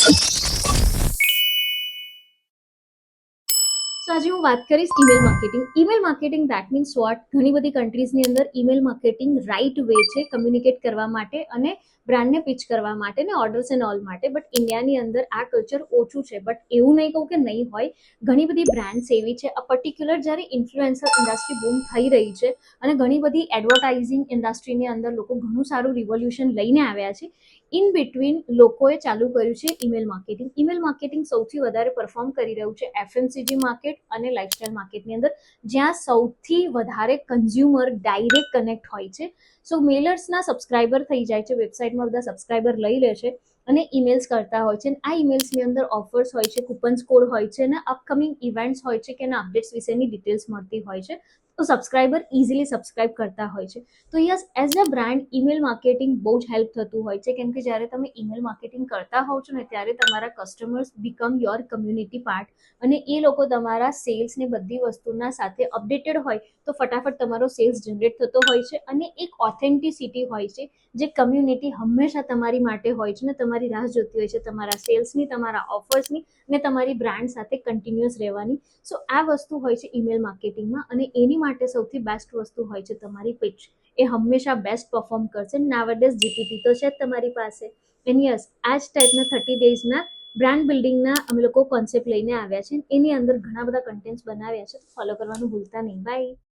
સો આજે હું વાત કરીશ email marketing. Email marketing that means what. ઘણી બધી કન્ટ્રીઝની અંદર ઈમેલ માર્કેટિંગ રાઇટ વે છે કમ્યુનિકેટ કરવા માટે અને બ્રાન્ડને પિચ કરવા માટે ને ઓર્ડર્સ એન્ડ ઓલ માટે. બટ ઇન્ડિયાની અંદર આ કલ્ચર ઓછું છે. બટ એવું નહીં કહું કે નહીં હોય. ઘણી બધી બ્રાન્ડ્સ એવી છે આ પર્ટિક્યુલર જ્યારે ઇન્ફ્લુએન્સર ઇન્ડસ્ટ્રી બૂમ થઈ રહી છે અને ઘણી બધી એડવર્ટાઇઝિંગ ઇન્ડસ્ટ્રીની અંદર લોકો ઘણું સારું રિવોલ્યુશન લઈને આવ્યા છે. ઇન બિટવીન લોકોએ ચાલુ કર્યું છે ઈમેલ માર્કેટિંગ. ઈમેલ માર્કેટિંગ સૌથી વધારે પરફોર્મ કરી રહ્યું છે એફએમસીજી માર્કેટ અને લાઇફસ્ટાઇલ માર્કેટની અંદર, જ્યાં સૌથી વધારે કન્ઝ્યુમર ડાયરેક્ટ કનેક્ટ હોય છે. સો મેલર્સના સબસ્ક્રાઈબર થઈ જાય છે, વેબસાઇટમાં બધા સબસ્ક્રાઈબર લઈ લે છે અને ઈમેલ્સ કરતા હોય છે. આ ઈમેલ્સની અંદર ઓફર્સ હોય છે, કૂપન્સ કોડ હોય છે અને અપકમિંગ ઇવેન્ટ્સ હોય છે કે એના અપડેટ્સ વિશેની ડિટેલ્સ મળતી હોય છે. તો સબસ્ક્રાઈબર ઇઝીલી સબસ્ક્રાઈબ કરતા હોય છે. તો yes, as a brand email marketing બહુ જ હેલ્પ થતું હોય છે, કેમ કે જ્યારે તમે ઈમેલ માર્કેટિંગ કરતા હોવ છો ને ત્યારે તમારા customers become your community part અને એ લોકો તમારા સેલ્સ ને બધી વસ્તુના સાથે અપડેટેડ હોય તો ફટાફટ તમારો સેલ્સ જનરેટ થતો હોય છે અને એક ઓથેન્ટિસિટી હોય છે જે કમ્યુનિટી હંમેશા તમારી માટે હોય છે ને તમારી રાહ જોતી હોય છે તમારા સેલ્સની, તમારા ઓફર્સની ને તમારી બ્રાન્ડ સાથે કન્ટિન્યુઅસ રહેવાની. સો આ વસ્તુ હોય છે ઈમેલ માર્કેટિંગમાં અને એની માટે સૌથી બેસ્ટ વસ્તુ હોય છે તમારી પિચ. એ હંમેશા બેસ્ટ પરફોર્મ કરશે. નાવડેઝ જીપીટી તો છે જ તમારી પાસે. એન્ડ યસ, આ જ ટાઈપના 30 ડેઝના બ્રાન્ડ બિલ્ડિંગના અમે લોકો કોન્સેપ્ટ લઈને આવ્યા છે. એની અંદર ઘણા બધા કન્ટેન્ટ્સ બનાવ્યા છે, ફોલો કરવાનું ભૂલતા નહીં. બાય.